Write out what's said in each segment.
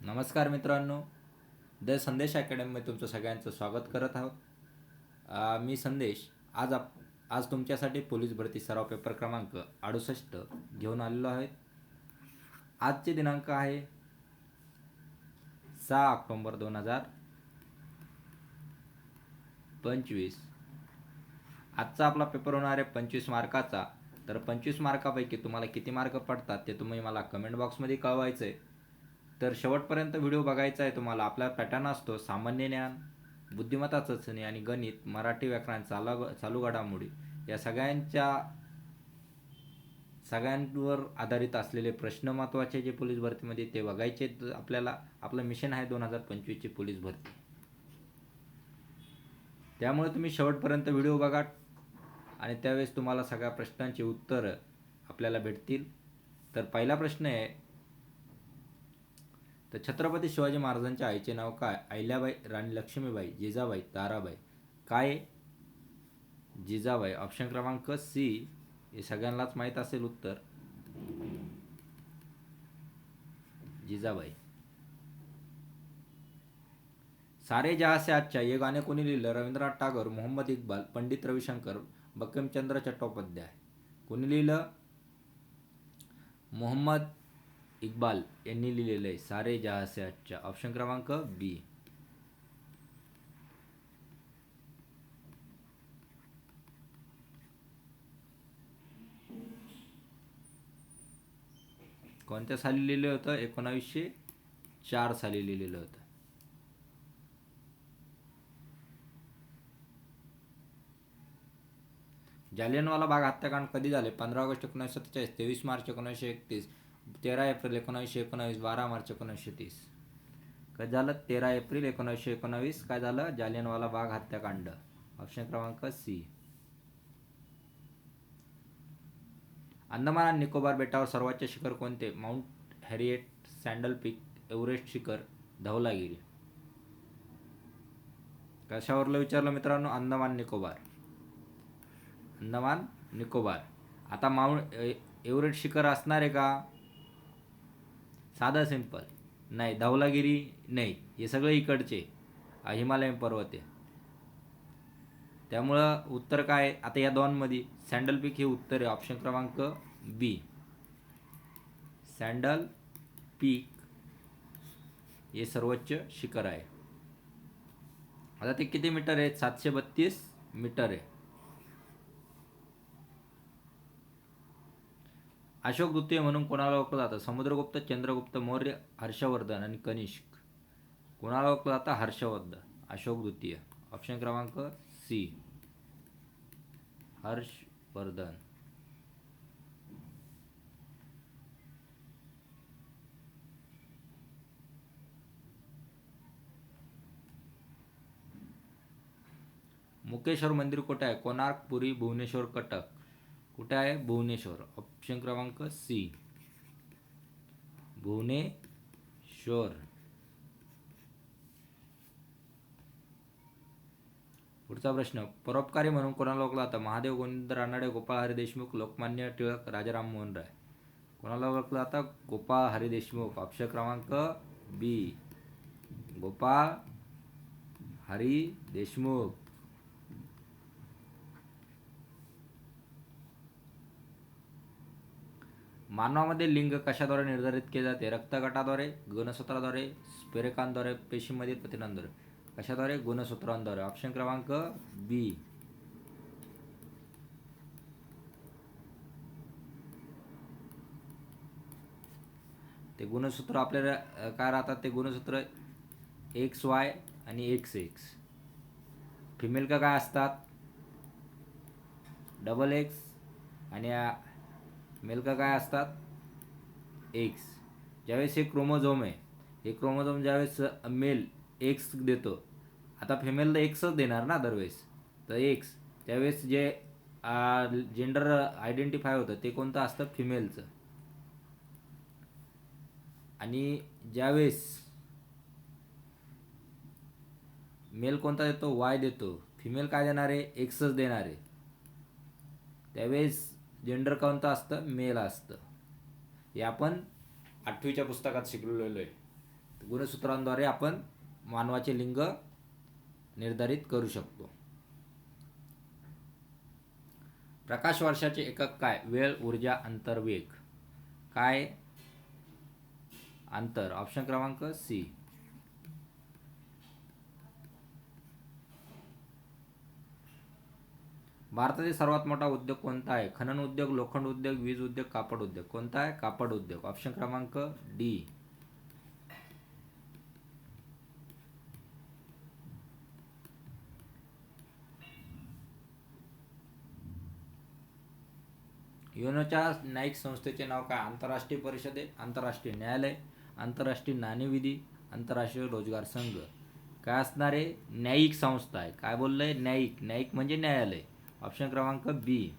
नमस्कार मित्रांनो, द संदेश अकॅडमीमध्ये तुमचं सगळ्यांचं स्वागत करत आहोत. मी संदेश. आज तुमच्यासाठी पोलीस भरती सराव पेपर क्रमांक 68 घेऊन आलेलो आहे. आजचे दिनांक आहे 6 ऑक्टोबर 2025. आजचा आपला पेपर होणार आहे 25 मार्काचा. तर 25 मार्कापैकी तुम्हाला किती मार्क पडतात ते तुम्ही मला कमेंट बॉक्समध्ये कळवायचं आहे. तर शेवटपर्यंत व्हिडिओ बघायचा आहे तुम्हाला. आपला पॅटर्न असतो सामान्य ज्ञान, बुद्धिमत्ता चाचणी आणि गणित, मराठी व्याकरण, चालू घडामोडी या सगळ्यांवर आधारित असलेले प्रश्न महत्त्वाचे जे पोलीस भरतीमध्ये ते बघायचे. आपल्याला आपलं मिशन आहे 2025ची पोलीस भरती. त्यामुळे तुम्ही शेवटपर्यंत व्हिडिओ बघा आणि त्यावेळेस तुम्हाला सगळ्या प्रश्नांची उत्तरं आपल्याला भेटतील. तर पहिला प्रश्न आहे, तर छत्रपती शिवाजी महाराजांच्या आईचे नाव काय? अहिल्याबाई, राणी लक्ष्मीबाई, जिजाबाई, ताराबाई. काय? जिजाबाई. ऑप्शन क्रमांक सी. हे सगळ्यांनाच माहीत असेल उत्तर, जिजाबाई. सारे जहां से अच्छा हे गाणे कोणी लिहिलं? रवींद्रनाथ टागोर, मोहम्मद इक्बाल, पंडित रविशंकर, बंकिमचंद्र चट्टोपाध्याय. कोणी लिहिलं? मोहम्मद इक्बाल यांनी लिहिलेलं आहे सारे जहां से अच्छा. ऑप्शन क्रमांक बी. कोणत्या साली लिहिलं होतं? 1904 साली लिहिलेलं होतं. जालियनवाला बाग हत्याकांड कधी झाले? 15 ऑगस्ट 1947, 23 मार्च 1931, 13 एप्रिल 1919, 12 मार्च 1930. काय झालं? 13 एप्रिल 1919 काय झालं? जालियनवाला बाग हत्याकांड. ऑप्शन क्रमांक सी. अंदमान आणि निकोबार बेटावर सर्वोच्च शिखर कोणते? माउंट हॅरिएट, सँडल पीक, एव्हरेस्ट शिखर, धवलागिरी. कशावरलं विचारलं मित्रांनो? अंदमान निकोबार. अंदमान निकोबार. आता माउंट एव्हरेस्ट शिखर असणार आहे का? साधं सिंपल नाही. धवलागिरी नाही. हे सगळे इकडचे हिमालयन पर्वत आहे. त्यामुळं उत्तर काय? आता या दोनमध्ये सँडल पीक हे उत्तर आहे. ऑप्शन क्रमांक बी. सँडल पीक हे सर्वोच्च शिखर आहे. आता ते किती मीटर आहे? 732 मीटर आहे. अशोक द्वितीय म्हणून कोणाला ओळखलं जातं? समुद्रगुप्त, चंद्रगुप्त मौर्य, हर्षवर्धन आणि कनिष्क. कोणाला ओळखलं जातं? हर्षवर्धन. अशोक द्वितीय. ऑप्शन क्रमांक सी. हर्षवर्धन. मुकेश्वर मंदिर कुठे आहे? कोणार्क, पुरी, भुवनेश्वर, कटक. कुठे आहे? भुवनेश्वर. ऑप्शन क्रमांक सी. भुवनेश्वर. पुढचा प्रश्न, परोपकारी म्हणून कोणाला ओळखलं जातं? महादेव गोविंद रानडे, गोपाळ हरी देशमुख, लोकमान्य टिळक, राजाराम मोहन राय. कोणाला ओळखलं जातं? गोपाळ हरी देशमुख. ऑप्शन क्रमांक बी. गोपाळ हरी देशमुख. मानवामध्ये लिंग कशाद्वारे निर्धारित केले जाते? रक्तगटाद्वारे, गुणसूत्राद्वारे, स्फेरकांद्वारे, पेशीमध्ये प्रथिनांद्वारे. कशाद्वारे? गुणसूत्रांद्वारे. ऑप्शन क्रमांक बी. ते गुणसूत्र आपल्याला काय राहतात? ते गुणसूत्र XY आणि XX. फिमेल का काय असतात? XX आणि मेल का काय असतात? X. ज्यावेळेस हे क्रोमोझोम आहे, हे क्रोमोझोम ज्यावेळेस मेल X देतो, आता फिमेलला Xच देणार ना दरवेळेस, तर X. त्यावेळेस जे जेंडर आयडेंटिफाय होतं ते कोणतं असतं? फिमेलचं. आणि ज्यावेळेस मेल कोणता देतो? Y देतो. फिमेल काय देणार आहे? Xच देणार आहे. त्यावेळेस जेंडर कोणतं असतं? मेल असतं. हे आपण 8वीच्या पुस्तकात शिकलेलो आहे. गुणसूत्रांद्वारे आपण मानवाचे लिंग निर्धारित करू शकतो. प्रकाश वर्षाचे एकक काय? वेळ, ऊर्जा, अंतर, वेग. काय? अंतर. ऑप्शन क्रमांक सी. भारतातील सर्वात मोठा उद्योग कोणता आहे? खनन उद्योग, लोखंड उद्योग, वीज उद्योग, कापड उद्योग. कोणता आहे? कापड उद्योग. ऑप्शन क्रमांक डी. युएनओच्या न्यायिक संस्थेचे नाव काय? आंतरराष्ट्रीय परिषदे, आंतरराष्ट्रीय न्यायालय, आंतरराष्ट्रीय नाणेनिधी, आंतरराष्ट्रीय रोजगार संघ. काय असणार आहे? न्यायिक संस्था आहे. काय बोललंय? न्यायिक. न्यायिक म्हणजे न्यायालय. ऑप्शन क्रमांक बी.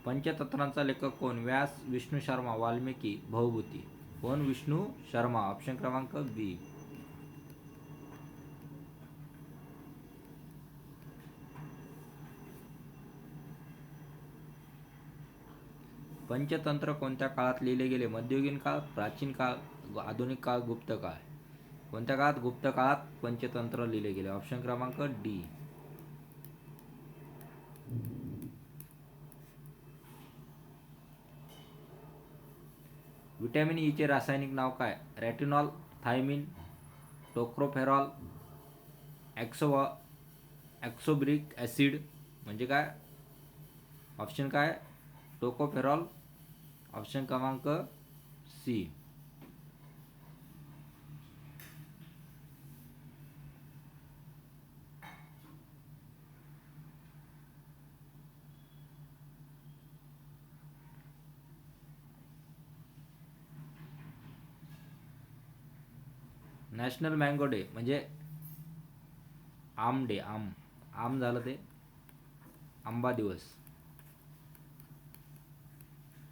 पंचतंत्रांचा लेखक कोण? व्यास, विष्णू शर्मा, वाल्मिकी, भवभूती. कोण? विष्णू शर्मा. ऑप्शन क्रमांक बी. पंचतंत्र कोणत्या काळात लिहिले गेले? मध्ययुगीन काळ, प्राचीन काळ, आधुनिक काळ, गुप्त काळ. कोणत्या काळात? गुप्त काळात पंचतंत्र लिहिले गेले. ऑप्शन क्रमांक डी. विटॅमिन ई चे रासायनिक नाव काय? रेटिनॉल, थायमिन, टोक्रोफेरॉल, ॲक्सोब्रिक ॲसिड. म्हणजे काय? ऑप्शन काय? टोकोफेरॉल. ऑप्शन क्रमांक सी. नॅशनल मँगो डे म्हणजे आम डे. आम झालं ते आंबा दिवस.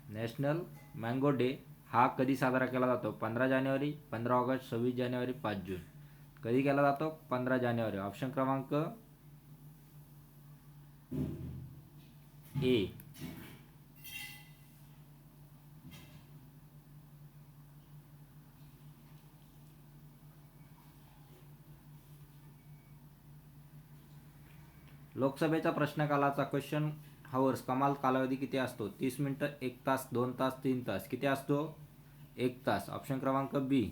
नॅशनल मँगो डे हा कधी साजरा केला जातो? 15 जानेवारी, 15 ऑगस्ट, 26 जानेवारी, 5 जून. कधी केला जातो? 15 जानेवारी. ऑप्शन क्रमांक ए. लोकसभेचा प्रश्नकालाचा क्वेश्चन हावर्स कमाल कालावधी किती असतो? 30 मिनिटं, 1 तास, 2 तास, 3 तास. किती असतो? 1 तास. ऑप्शन क्रमांक बी.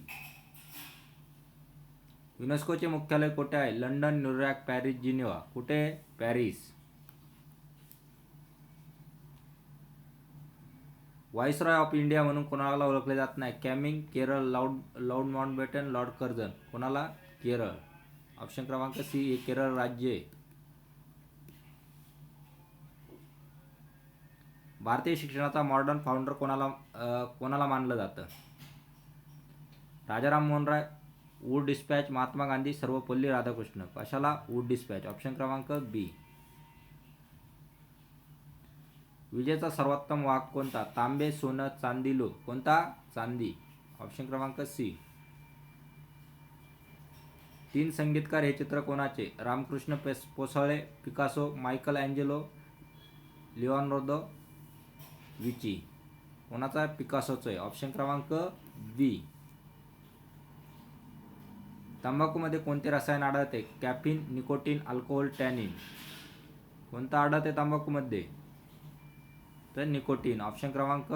युनेस्कोचे मुख्यालय कुठे आहे? London, New York, Paris, Geneva. कुठे? पॅरिस. व्हाईसरॉय ऑफ इंडिया म्हणून कोणाला ओळखले जात नाही? Canning, Kerala, Lord Mountbatten, Lord Curzon. कोणाला? केरळ. ऑप्शन क्रमांक सी हे केरळ राज्य आहे. भारतीय शिक्षणाचा मॉडर्न फाउंडर कोणाला मानलं जातं? Rajaram Mohan Roy, Wood dispatch, Mahatma Gandhi, Sarvepalli Radhakrishna. कशाला? Wood dispatch. ऑप्शन क्रमांक बी. विजेचा सर्वोत्तम वाहक कोणता? तांबे, सोनं, चांदी, लोह. कोणता? चांदी. ऑप्शन क्रमांक सी. 3 संगीतकार हे चित्र कोणाचे? Ramkrishna Posale, Picasso, Michelangelo, Leonardo Vinci. कोणाचा? पिकासोचं आहे. ऑप्शन क्रमांक बी. तंबाखूमध्ये कोणते रसायन आढळते? Caffeine, nicotine, alcohol, tannin. कोणतं आढळते तंबाखूमध्ये? तर निकोटीन. ऑप्शन क्रमांक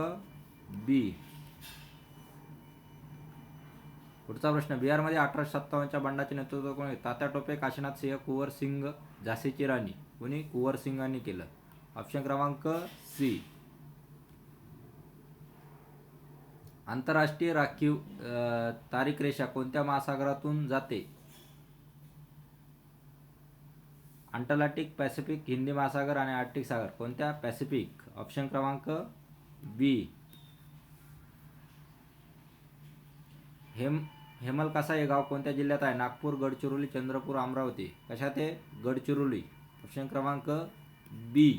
बी. पुढचा प्रश्न. बिहारमध्ये 1857च्या बंडाचे नेतृत्व कोणी? तात्या टोपे, काशीनाथ सिंह, कुंवर सिंग, झाशीची राणी. कोणी? कुंवर सिंगांनी केलं. ऑप्शन क्रमांक सी. आंतरराष्ट्रीय राखीव तारीख रेषा कोणत्या महासागरातून जाते? अटलांटिक, पॅसिफिक, हिंदी महासागर आणि आर्क्टिक सागर. कोणत्या? पॅसिफिक. ऑप्शन क्रमांक बी. हेमलकसा हे गाव कोणत्या जिल्ह्यात आहे? नागपूर, गडचिरोली, चंद्रपूर, अमरावती. कशात आहे? गडचिरोली. ऑप्शन क्रमांक बी.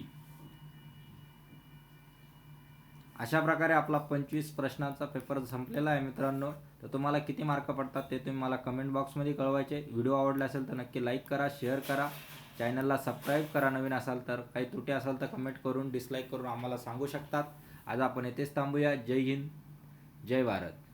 अशा प्रकारे आपला 25 प्रश्नांचा पेपर संपलेला आहे मित्रांनो. तर तुम्हाला किती मार्क पडतात ते तुम्ही मला कमेंट बॉक्समध्ये कळवायचे. व्हिडिओ आवडला असेल तर नक्की लाईक करा, शेअर करा, चॅनलला सबस्क्राईब करा. नवीन असाल तर काही त्रुटी असेल तर कमेंट करून डिसलाईक करून आम्हाला सांगू शकतात. आज आपण येथेच थांबूया. जय हिंद, जय भारत.